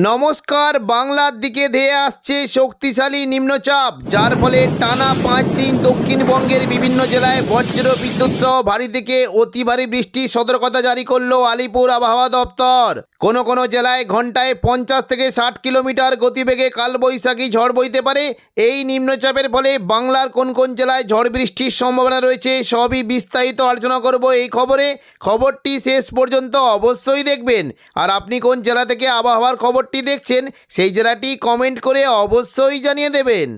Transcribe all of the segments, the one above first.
নমস্কার। বাংলার দিকে ধেয়ে আসছে শক্তিশালী নিম্নচাপ, যার ফলে টানা 5 দিন দক্ষিণবঙ্গের বিভিন্ন জেলায় বজ্র বিদ্যুৎ সহ ভারী থেকে অতি ভারী বৃষ্টির সতর্কতা জারি করলো আলিপুর আবহাওয়া দপ্তর। কোনো জেলায় ঘন্টায় 50 থেকে 60 কিলোমিটার গতিবেগে কালবৈশাখী ঝড় বইতে পারে। এই নিম্নচাপের ফলে বাংলার কোন জেলায় ঝড় বৃষ্টির সম্ভাবনা রয়েছে সবই বিস্তারিত আলোচনা করব এই খবরটি শেষ পর্যন্ত অবশ্যই দেখবেন। আর আপনি কোন জেলা থেকে আবহাওয়ার খবরটি দেখছেন সেই জেলাটি কমেন্ট করে অবশ্যই জানিয়ে দেবেন।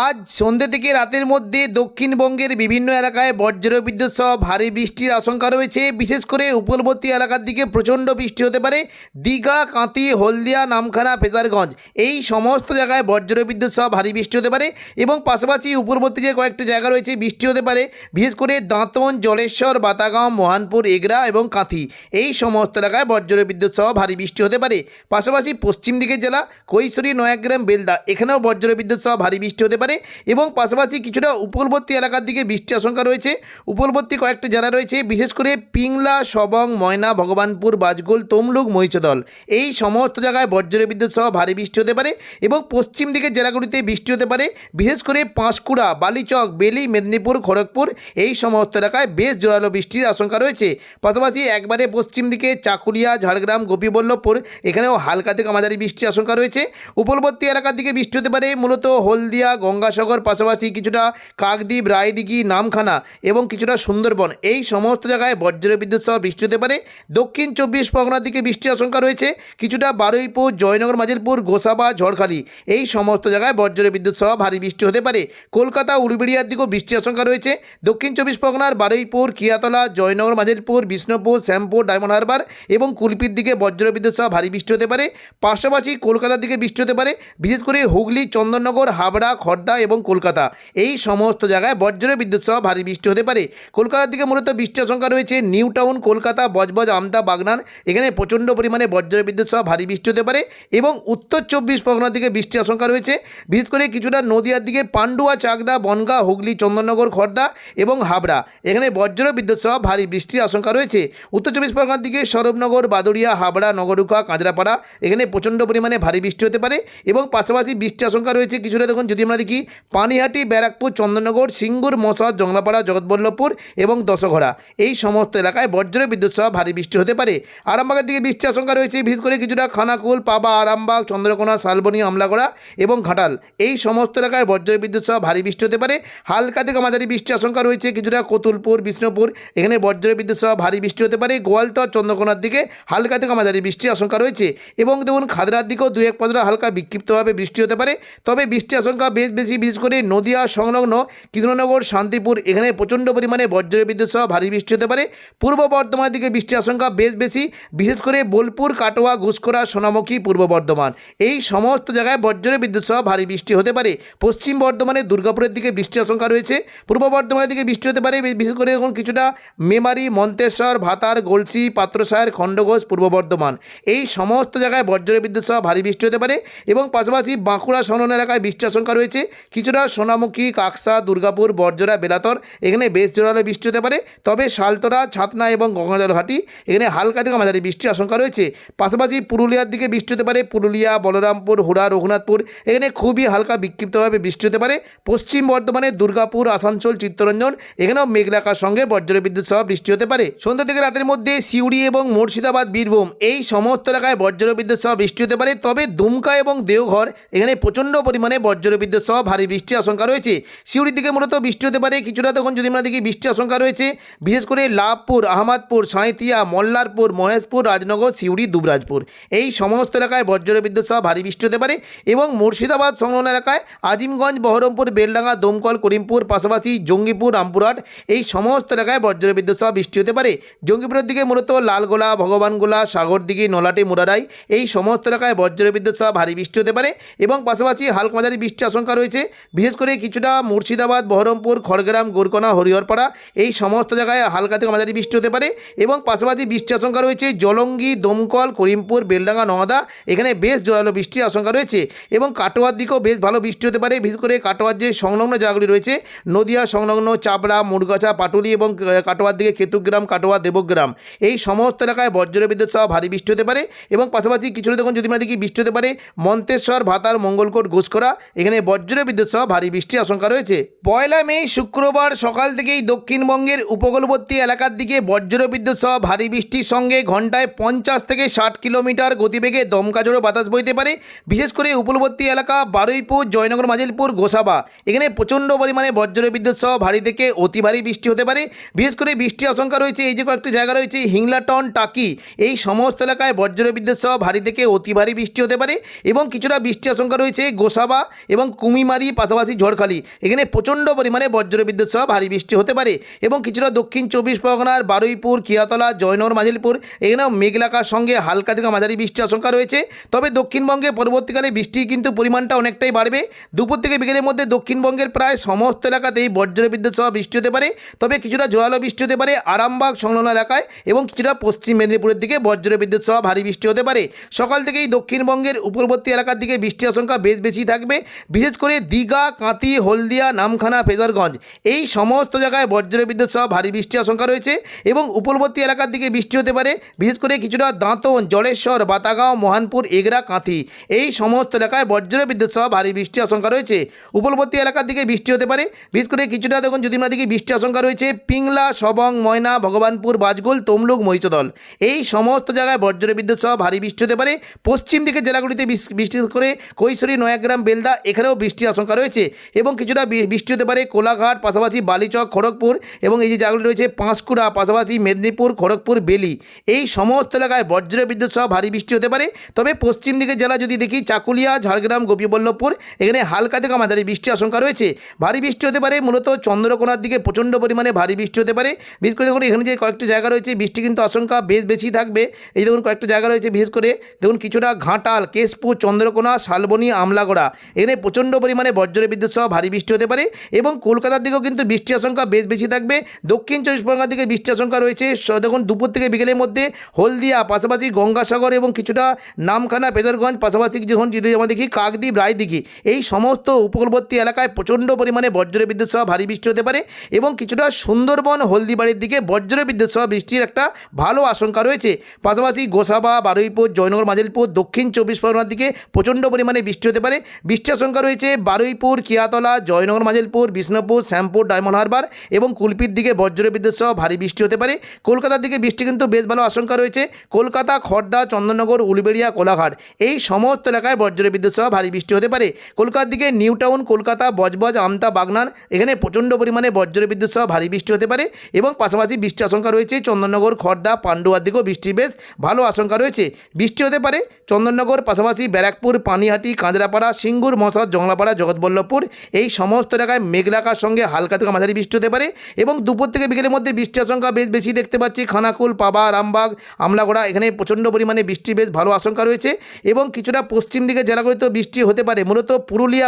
আজ সন্ধ্যে থেকে রাতের মধ্যে দক্ষিণবঙ্গের বিভিন্ন এলাকায় বজ্রবিদ্যুৎ সহ ভারী বৃষ্টির আশঙ্কা রয়েছে। বিশেষ করে উপকূলবর্তী এলাকার দিকে প্রচণ্ড বৃষ্টি হতে পারে। দীঘা, কাঁথি, হলদিয়া, নামখানা, ফেজারগঞ্জ এই সমস্ত জায়গায় বজ্রবিদ্যুৎ সহ ভারী বৃষ্টি হতে পারে এবং পাশাপাশি উপকূলবর্তী যে কয়েকটি জায়গা রয়েছে বৃষ্টি হতে পারে। বিশেষ করে দাঁতন, জলেশ্বর, বাতাগাঁও, মোহনপুর, এগরা এবং কাঁথি এই সমস্ত এলাকায় বজ্রবিদ্যুৎ সহ ভারী বৃষ্টি হতে পারে। পাশাপাশি পশ্চিম দিকের জেলা কৈশোরী, নয়াগ্রাম, বেলদা এখানেও বজ্রবিদ্যুৎ সহ ভারী বৃষ্টি হতে পারে এবং পাশাপাশি কিছুটা উপকূলবর্তী এলাকার দিকে বৃষ্টির আশঙ্কা রয়েছে। উপকূলবর্তী কয়েকটি জেলা রয়েছে, বিশেষ করে পিংলা, সবং, ময়না, ভগবানপুর, বাজগোল, তমলুক, মহিষাদল এই সমস্ত জায়গায় বজ্রবিদ্যুৎ সহ ভারী বৃষ্টি হতে পারে এবং পশ্চিম দিকের জেলাগুলিতে বৃষ্টি হতে পারে। বিশেষ করে পাঁশকুড়া, বালিচক, বেলি, মেদিনীপুর, খড়গপুর এই সমস্ত এলাকায় বেশ জোরালো বৃষ্টির আশঙ্কা রয়েছে। পাশাপাশি একবারে পশ্চিম দিকে চাকুলিয়া, ঝাড়গ্রাম, গোপীবল্লভপুর এখানেও হালকা থেকে মাঝারি বৃষ্টির আশঙ্কা রয়েছে। উপকূলবর্তী এলাকার দিকে বৃষ্টি হতে পারে মূলত হলদিয়া, গঙ্গাসাগর, পাশাপাশি কিছুটা কাকদ্বীপ, রায়দিঘি, নামখানা এবং কিছুটা সুন্দরবন এই সমস্ত জায়গায় বজ্রবিদ্যুৎ সহ বৃষ্টি হতে পারে। দক্ষিণ 24 পরগনার দিকে বৃষ্টির আশঙ্কা রয়েছে। কিছুটা বারুইপুর, জয়নগর, মাজিলপুর, গোসাবা, ঝড়খালি এই সমস্ত জায়গায় বজ্রবিদ্যুৎ সহ ভারী বৃষ্টি হতে পারে। কলকাতা, উলুবেড়িয়ার দিকেও বৃষ্টির আশঙ্কা রয়েছে। দক্ষিণ 24 পরগনার বারুইপুর, কিয়াতলা, জয়নগর, মাজিলপুর, বিষ্ণুপুর, শ্যামপুর, ডায়মন্ড হারবার এবং কুলপির দিকে বজ্রবিদ্যুৎ সহ ভারী বৃষ্টি হতে পারে। পাশাপাশি কলকাতার দিকে বৃষ্টি হতে পারে, বিশেষ করে হুগলি, চন্দননগর, হাবড়া, খড়দা এবং কলকাতা এই সমস্ত জায়গায় বজ্রবিদ্যুৎ সহ ভারী বৃষ্টি হতে পারে। কলকাতার দিকে মূলত বৃষ্টির আশঙ্কা রয়েছে নিউ টাউন, কলকাতা, বজবজ, আমতা, বাগনান এখানে প্রচণ্ড পরিমাণে বজ্রবিদ্যুৎ সহ ভারী বৃষ্টি হতে পারে এবং উত্তর 24 পরগনার দিকে বৃষ্টির আশঙ্কা রয়েছে। বিশেষ করে কিছুটা নদিয়ার দিকে পান্ডুয়া, চাকদা, বনগা, হুগলি, চন্দননগর, খড়দা এবং হাবড়া এখানে বজ্রবিদ্যুৎ সহ ভারী বৃষ্টির আশঙ্কা রয়েছে। উত্তর 24 পরগনার দিকে সরবনগর, বাদুড়িয়া, হাবড়া, নগরুকা, কাঁচরাপাড়া এখানে প্রচণ্ড পরিমাণে ভারী বৃষ্টি হতে পারে এবং পাশাপাশি বৃষ্টির আশঙ্কা রয়েছে কিছুটা দেখুন যদি আমরা দেখি পানিহাটি, ব্যারাকপুর, চন্দননগর, সিঙ্গুর, মশাদ, জংলাপাড়া, জগৎবল্লভপুর এবং দশঘরা এই সমস্ত এলাকায় বজ্রবিদ্যুৎ সহ ভারী বৃষ্টি হতে পারে। আরামবাগের দিকে বৃষ্টির আশঙ্কা রয়েছে, বিশেষ করে কিছুটা খানাকুল, পাবা, আরামবাগ, চন্দ্রকোনা, শালবনী, আমলাগড়া এবং ঘাটাল এই সমস্ত এলাকায় বজ্রবিদ্যুৎ সহ ভারী বৃষ্টি হতে পারে। হালকা থেকে মাঝারি বৃষ্টির আশঙ্কা রয়েছে কিছুটা কতুলপুর, বিষ্ণুপুর এখানে বজ্রবিদ্যুৎ সহ ভারী বৃষ্টি হতে পারে। গোয়ালতর, চন্দ্রকোনার দিকে হালকা থেকে মাঝারি বৃষ্টির আশঙ্কা রয়েছে এবং দেখুন খাদরার দিকেও 2-1 পশলা হালকা বিক্ষিপ্তভাবে বৃষ্টি হতে পারে। তবে বৃষ্টির আশঙ্কা বেশি, বিশেষ করে নদিয়া সংলগ্ন কৃষ্ণনগর, শান্তিপুর এখানে প্রচণ্ড পরিমাণে বজ্রবিদ্যুৎ সহ ভারী বৃষ্টি হতে পারে। পূর্ব বর্ধমানের দিকে বৃষ্টির আশঙ্কা বেশি, বিশেষ করে বোলপুর, কাটোয়া, ঘুষকরা, সোনামুখী, পূর্ব বর্ধমান এই সমস্ত জায়গায় বজ্রবিদ্যুৎ সহ ভারী বৃষ্টি হতে পারে। পশ্চিম বর্ধমানে দুর্গাপুরের দিকে বৃষ্টির আশঙ্কা রয়েছে। পূর্ব বর্ধমানের দিকে বৃষ্টি হতে পারে বিশেষ করে এখন কিছুটা মেমারি, মন্তেশ্বর, ভাতার, গলসি, পাত্রসায়ের, খণ্ডঘোষ, পূর্ব বর্ধমান এই সমস্ত জায়গায় বজ্রবিদ্যুৎ সহ ভারী বৃষ্টি হতে পারে এবং পাশাপাশি বাঁকুড়া সংলগ্ন এলাকায় বৃষ্টির আশঙ্কা রয়েছে। কিছুটা সোনামুখী, কাকসা, দুর্গাপুর, বরজোড়া, বেলাতর এখানে বেশ জোরালো বৃষ্টি হতে পারে। তবে শালতরা, ছাতনা এবং গঙ্গাজলঘাটি এখানে হালকা থেকে মাঝারি বৃষ্টির আশঙ্কা রয়েছে। পাশাপাশি পুরুলিয়ার দিকে বৃষ্টি হতে পারে, পুরুলিয়া, বলরামপুর, হুড়া, রঘুনাথপুর এখানে খুবই হালকা বিক্ষিপ্তভাবে বৃষ্টি হতে পারে। পশ্চিম বর্ধমানে দুর্গাপুর, আসানসোল, চিত্তরঞ্জন এখানেও মেঘলাকার সঙ্গে বজ্রবিদ্যুৎ সহ বৃষ্টি হতে পারে। সন্ধ্যা থেকে রাতের মধ্যে সিউড়ি এবং মুর্শিদাবাদ, বীরভূম এই সমস্ত এলাকায় বজ্রবিদ্যুৎ সহ বৃষ্টি হতে পারে। তবে দুমকা এবং দেওঘর এখানে প্রচণ্ড পরিমাণে বজ্রবিদ্যুৎ সহ ভারী বৃষ্টির আশঙ্কা রয়েছে। সিউড়ির দিকে মূলত বৃষ্টি হতে পারে কিছুটা তখন যদি আমরা দেখি বৃষ্টির আশঙ্কা রয়েছে, বিশেষ করে লাভপুর, আহমদপুর, সাঁইতিয়া, মল্লারপুর, মহেশপুর, রাজনগর, সিউড়ি, দুবরাজপুর এই সমস্ত এলাকায় বজ্রবিদ্যুৎ সহ ভারী বৃষ্টি হতে পারে এবং মুর্শিদাবাদ সংলগ্ন এলাকায় আজিমগঞ্জ, বহরমপুর, বেলডাঙ্গা, দমকল, করিমপুর পাশাপাশি জঙ্গিপুর, রামপুরহাট এই সমস্ত এলাকায় বজ্রবিদ্যুৎ সহ বৃষ্টি হতে পারে। জঙ্গিপুরের দিকে মূলত লালগোলা, ভগবানগোলা, সাগরদিঘি, নলাটি, মুরারাই এই সমস্ত এলাকায় বজ্রবিদ্যুৎ সহ ভারী বৃষ্টি হতে পারে এবং পাশাপাশি হালকা মাঝারি বৃষ্টির আশঙ্কা আশঙ্কা রয়েছে। বিশেষ করে কিছুটা মুর্শিদাবাদ, বহরমপুর, খড়গ্রাম, গোরকোনা, হরিহরপাড়া এই সমস্ত জায়গায় হালকা থেকে মাঝারি বৃষ্টি হতে পারে এবং পাশাপাশি বৃষ্টির আশঙ্কা রয়েছে জলঙ্গি, দমকল, করিমপুর, বেলডাঙ্গা, নওদা এখানে বেশ জোরালো বৃষ্টির আশঙ্কা রয়েছে এবং কাটোয়ার দিকেও বেশ ভালো বৃষ্টি হতে পারে। বিশেষ করে কাটোয়ার যে সংলগ্ন জায়গাগুলি রয়েছে নদিয়া সংলগ্ন চাপড়া, মুরগাছা, পাটুলি এবং কাটোয়ার দিকে কেতুগ্রাম, কাটোয়া, দেবগ্রাম এই সমস্ত এলাকায় বজ্রবিদ্যুৎ সহ ভারী বৃষ্টি হতে পারে এবং পাশাপাশি কিছুটা দেখুন যদি আমরা দেখি বৃষ্টি হতে পারে মন্তেশ্বর, ভাতার, মঙ্গলকোট, ঘুষকরা এখানে বজ্রবিদ্যুৎ সহ ভারী বৃষ্টির আশঙ্কা রয়েছে। 1 মে শুক্রবার সকাল থেকেই দক্ষিণবঙ্গের উপকূলবর্তী এলাকার দিকে বজ্রবিদ্যুৎ সহ ভারী বৃষ্টির সঙ্গে ঘন্টায় 50 থেকে 60 কিলোমিটার গতিবেগে দমকা ঝোড়ো বাতাস বইতে পারে। বিশেষ করে উপকূলবর্তী এলাকা বারুইপুর, জয়নগর, মাজিলপুর, গোসাবা এখানে প্রচণ্ড পরিমাণে বজ্রবিদ্যুৎ সহ ভারী থেকে অতি ভারী বৃষ্টি হতে পারে। বিশেষ করে বৃষ্টির আশঙ্কা রয়েছে এই যে কয়েকটি জায়গা রয়েছে হিংলাটন, টাকি এই সমস্ত এলাকায় বজ্রবিদ্যুৎ সহ ভারী থেকে অতি ভারী বৃষ্টি হতে পারে এবং কিছুটা বৃষ্টির আশঙ্কা রয়েছে গোসাবা এবং কুমিমারি, পাশাপাশি ঝড়খালি এখানে প্রচণ্ড পরিমাণে বজ্রবিদ্যুৎ সহ ভারী বৃষ্টি হতে পারে এবং কিছুটা দক্ষিণ 24 পরগনার বারুইপুর, কিয়াতলা, জয়নগর, মাজিলপুর এখানেও মেঘলাকার সঙ্গে হালকা থেকে মাঝারি বৃষ্টির আশঙ্কা রয়েছে। তবে দক্ষিণবঙ্গে পরবর্তীকালে বৃষ্টি কিন্তু পরিমাণটা অনেকটাই বাড়বে। দুপুর থেকে বিকেলের মধ্যে দক্ষিণবঙ্গের প্রায় সমস্ত এলাকাতেই বজ্রবিদ্যুৎ সহ বৃষ্টি হতে পারে। তবে কিছুটা জোরালো বৃষ্টি হতে পারে আরামবাগ সংলগ্ন এলাকায় এবং কিছুটা পশ্চিম মেদিনীপুরের দিকে বজ্রবিদ্যুৎ সহ ভারী বৃষ্টি হতে পারে। সকাল থেকেই দক্ষিণবঙ্গের উপকূলবর্তী এলাকার দিকে বৃষ্টির আশঙ্কা বেশ বেশি থাকবে। বিশেষ করে দীঘা, কাঁথি, হলদিয়া, নামখানা, ফেজারগঞ্জ এই সমস্ত জায়গায় বজ্রবিদ্যুৎ সহ ভারী বৃষ্টির আশঙ্কা রয়েছে এবং উপকূলবর্তী এলাকার দিকে বৃষ্টি হতে পারে। বিশেষ করে কিছুটা দাঁতন, জলেশ্বর, বাতাগাঁও, মহানপুর, এগরা, কাঁথি এই সমস্ত এলাকায় বজ্রবিদ্যুৎ সহ ভারী বৃষ্টির আশঙ্কা রয়েছে। উপকূলবর্তী এলাকার দিকে বৃষ্টি হতে পারে। বিশেষ করে কিছুটা দেখুন যদি আমরা দিকে বৃষ্টির আশঙ্কা রয়েছে পিংলা, সবং, ময়না, ভগবানপুর, বাজগুল, তমলুক, মহিষদল এই সমস্ত জায়গায় বজ্রবিদ্যুৎ সহ ভারী বৃষ্টি হতে পারে। পশ্চিম দিকের জেলাগুলিতে বিশেষ করে কৈশোরী, নয়াগ্রাম, বেলদা এখানেও বৃষ্টির আশঙ্কা রয়েছে এবং কিছুটা বৃষ্টি হতে পারে কোলাঘাট, পাশাপাশি বালিচক, খড়গপুর এবং এই যে জায়গাগুলি রয়েছে পাঁশকুড়া, পাশাপাশি মেদিনীপুর, খড়গপুর, বেলি এই সমস্ত এলাকায় বজ্রবিদ্যুৎ সহ ভারী বৃষ্টি হতে পারে। তবে পশ্চিম দিকের জেলা যদি দেখি চাকুলিয়া, ঝাড়গ্রাম, গোপীবল্লভপুর এখানে হালকা থেকে মাঝারি বৃষ্টির আশঙ্কা রয়েছে। ভারী বৃষ্টি হতে পারে মূলত চন্দ্রকোনার দিকে প্রচণ্ড পরিমাণে ভারী বৃষ্টি হতে পারে। বিশেষ করে দেখুন এখানে যে কয়েকটি জায়গা রয়েছে বৃষ্টি কিন্তু আশঙ্কা বেশ বেশি থাকবে। এই দেখুন কয়েকটি জায়গা রয়েছে বিশেষ করে দেখুন কিছুটা ঘাটাল, কেশপুর, চন্দ্রকোনা, শালবনী, আমলাগড়া এখানে প্রচণ্ড পরিমাণে বজ্রবিদ্যুৎ সহ ভারী বৃষ্টি হতে পারে এবং কলকাতার দিকেও কিন্তু বৃষ্টির আশঙ্কা বেশ বেশি থাকবে। দক্ষিণ 24 পরগনার দিকে বৃষ্টির আশঙ্কা রয়েছে দেখুন দুপুর থেকে বিকেলের মধ্যে হলদিয়া, পাশাপাশি গঙ্গাসাগর এবং কিছুটা নামখানা, ফেজারগঞ্জ, পাশাপাশি যখন যদি আমরা দেখি কাকদ্বীপ, রায়দিঘি এই সমস্ত উপকূলবর্তী এলাকায় প্রচণ্ড পরিমাণে বজ্রবিদ্যুৎ সহ ভারী বৃষ্টি হতে পারে এবং কিছুটা সুন্দরবন, হলদিবাড়ির দিকে বজ্রবিদ্যুৎ সহ বৃষ্টির একটা ভালো আশঙ্কা রয়েছে। পাশাপাশি গোসাবা, বারুইপুর, জয়নগর, মাজিলপুর দক্ষিণ 24 পরগনার দিকে প্রচণ্ড পরিমাণে বৃষ্টি হতে পারে। বৃষ্টির আশঙ্কা রয়েছে বারুইপুর, কিয়াতলা, জয়নগর, মাজিলপুর, বিষ্ণুপুর, শ্যামপুর, ডায়মন্ড হারবার এবং কুলপির দিকে বজ্রবিদ্যুৎ সহ ভারী বৃষ্টি হতে পারে। কলকাতার দিকে বৃষ্টি কিন্তু বেশ ভালো আশঙ্কা রয়েছে। কলকাতা, খড়দা, চন্দননগর, উলুবেড়িয়া, কোলাঘাট এই সমস্ত এলাকায় বজ্রবিদ্যুৎ সহ ভারী বৃষ্টি হতে পারে। কলকাতার দিকে নিউ টাউন, কলকাতা, বজবজ, আমতা, বাগনান এখানে প্রচণ্ড পরিমাণে বজ্রবিদ্যুৎ সহ ভারী বৃষ্টি হতে পারে এবং পাশাপাশি বৃষ্টির আশঙ্কা রয়েছে চন্দননগর, খড়দা, পান্ডুয়ার দিকেও বৃষ্টির বেশ ভালো আশঙ্কা রয়েছে। বৃষ্টি হতে পারে চন্দননগর, পাশাপাশি ব্যারাকপুর, পানিহাটি, কাঁচরাপাড়া, সিঙ্গুর, মশাদ, জংলাপাড়া, জগৎবল্লভপুর এই সমস্ত এলাকায় মেঘলাকার সঙ্গে হালকা থেকে মাঝারি বৃষ্টি হতে পারে এবং দুপুর থেকে বিকেলের মধ্যে বৃষ্টির আশঙ্কা বেশ বেশি দেখতে পাচ্ছি। খানাকুল, পাবা, রামবাগ, আমলাগড়া এখানে প্রচণ্ড পরিমাণে বৃষ্টির বেশ ভালো আশঙ্কা রয়েছে এবং কিছুটা পশ্চিম দিকে জেলাগুলিতেও বৃষ্টি হতে পারে মূলত পুরুলিয়া,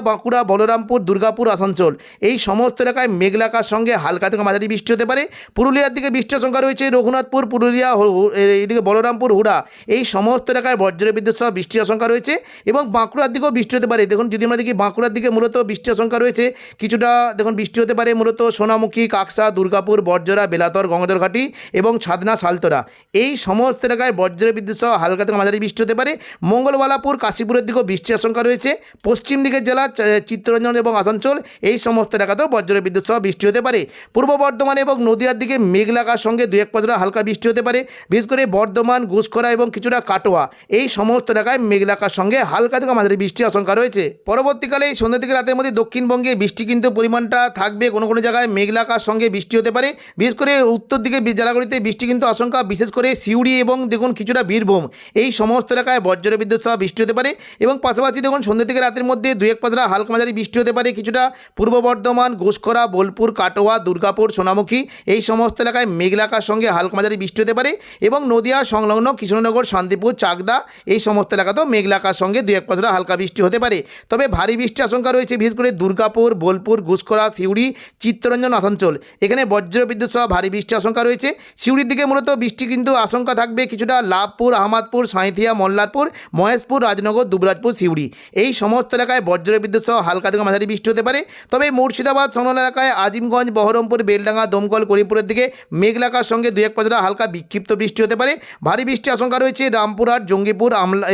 বাঁকুড়া, বলরামপুর, দুর্গাপুর, আসানসোল এই সমস্ত এলাকায় মেঘলাকার সঙ্গে হালকা থেকে মাঝারি বৃষ্টি হতে পারে। পুরুলিয়ার দিকে বৃষ্টির আশঙ্কা রয়েছে রঘুনাথপুর, পুরুলিয়া, এইদিকে বলরামপুর, হুড়া এই সমস্ত এলাকায় বজ্রবিদ্যুৎ সহ বৃষ্টির আশঙ্কা রয়েছে এবং বাঁকুড়ার দিকেও বৃষ্টি হতে পারে। দেখুন যদি আমরা দেখি বাঁকুড়ার দিকে মূলত বৃষ্টির আশঙ্কা রয়েছে কিছুটা দেখুন বৃষ্টি হতে পারে মূলত সোনামুখী, কাকসা, দুর্গাপুর, বড়জোড়া, বেলাতর, গঙ্গাধরঘাটি এবং ছাদনা, সালতরা এই সমস্ত এলাকায় বজ্রবিদ্যুৎ সহ হালকা থেকে মাঝারি বৃষ্টি হতে পারে। মঙ্গলবালাপুর, কাশীপুরের দিকেও বৃষ্টির আশঙ্কা রয়েছে। পশ্চিম দিকের জেলা চিত্তরঞ্জন এবং আসানসোল এই সমস্ত এলাকাতেও বজ্রবিদ্যুৎ সহ বৃষ্টি হতে পারে। পূর্ব বর্ধমান এবং নদিয়ার দিকে মেঘলাকার সঙ্গে 2-1 পশলা হালকা বৃষ্টি হতে পারে। বিশেষ করে বর্ধমান, ঘুষকরা এবং কিছুটা কাটোয়া এই সমস্ত এলাকায় মেঘলাকার সঙ্গে হালকা থেকে মাঝারি বৃষ্টির আশঙ্কা রয়েছে। পরবর্তীকালে এই সন্ধ্যা থেকে রাতের মধ্যে দক্ষিণবঙ্গে বৃষ্টি কিন্তু পরিমাণটা থাকবে কোনো কোনো জায়গায় মেঘলাকার সঙ্গে বৃষ্টি হতে পারে। বিশেষ করে উত্তর দিকে জেলাগুলিতে বৃষ্টি কিন্তু আশঙ্কা বিশেষ করে সিউড়ি এবং দেখুন কিছুটা বীরভূম এই সমস্ত এলাকায় বজ্রবিদ্যুৎ সহ বৃষ্টি হতে পারে এবং পাশাপাশি দেখুন সন্ধ্যা থেকে রাতের মধ্যে 2-1 পশলা হালকা মাঝারি বৃষ্টি হতে পারে কিছুটা পূর্ব বর্ধমান, ঘুষকরা, বোলপুর, কাটোয়া, দুর্গাপুর, সোনামুখী এই সমস্ত এলাকায় মেঘলাকার সঙ্গে হালকা মাঝারি বৃষ্টি হতে পারে এবং নদিয়া সংলগ্ন কৃষ্ণনগর, শান্তিপুর, চাকদা এই সমস্ত এলাকাতেও মেঘলাকার সঙ্গে 2-1 পশলা হালকা বৃষ্টি হতে হতে পারে। তবে ভারী বৃষ্টির আশঙ্কা রয়েছে বিশেষ করে দুর্গাপুর, বোলপুর, গুসকরা, সিউড়ি, চিত্তরঞ্জন আসানসোল। এখানে বজ্রবিদ্যুৎ সহ ভারী বৃষ্টির আশঙ্কা রয়েছে। সিউড়ির দিকে মূলত বৃষ্টি কিন্তু আশঙ্কা থাকবে কিছুটা লাভপুর, আহমদপুর, সাঁইথিয়া, মল্লারপুর, মহেশপুর, রাজনগর, দুবরাজপুর, সিউড়ি এই সমস্ত এলাকায় বজ্রবিদ্যুৎ সহ হালকা থেকে মাঝারি বৃষ্টি হতে পারে। তবে মুর্শিদাবাদ সংলগ্ন এলাকায় আজিমগঞ্জ, বহরমপুর, বেলডাঙ্গা, দমকল, করিমপুরের দিকে মেঘলাকার সঙ্গে 2-1 পশলা হালকা বিক্ষিপ্ত বৃষ্টি হতে পারে। ভারী বৃষ্টির আশঙ্কা রয়েছে রামপুরহাট, জঙ্গিপুর, আমলা,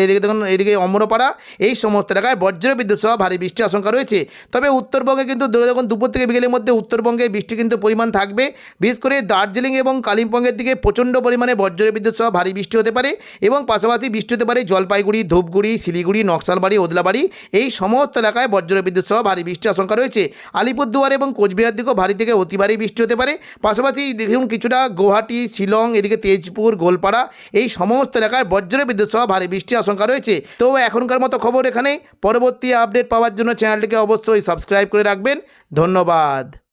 এদিকে অমরপাড়া এই সমস্ত এলাকায় বজ্রবিদ্যুৎ সহ ভারী বৃষ্টির আশঙ্কা রয়েছে। তবে উত্তরবঙ্গে কিন্তু দেখুন দুপুর থেকে বিকেলের মধ্যে উত্তরবঙ্গে বৃষ্টি কিন্তু পরিমাণ থাকবে। বিশেষ করে দার্জিলিং এবং কালিম্পংয়ের দিকে প্রচণ্ড পরিমাণে বজ্রবিদ্যুৎ সহ ভারী বৃষ্টি হতে পারে এবং পাশাপাশি বৃষ্টি হতে পারে জলপাইগুড়ি, ধূপগুড়ি, শিলিগুড়ি, নকশালবাড়ি, ওদলাবাড়ি এই সমস্ত এলাকায় বজ্রবিদ্যুৎ সহ ভারী বৃষ্টির আশঙ্কা রয়েছে। আলিপুরদুয়ার এবং কোচবিহার দিকেও ভারী থেকে অতি ভারী বৃষ্টি হতে পারে। পাশাপাশি দেখুন কিছুটা গুয়াহাটি, শিলং, এদিকে তেজপুর, গোলপাড়া এই সমস্ত এলাকায় বজ্রবিদ্যুৎ সহ ভারী বৃষ্টির আশঙ্কা রয়েছে। তো এখনকার মতো খবর এখানে। পরবর্তী আপডেট পাওয়ার জন্য চ্যানেলটিকে অবশ্যই সাবস্ক্রাইব করে রাখবেন। ধন্যবাদ।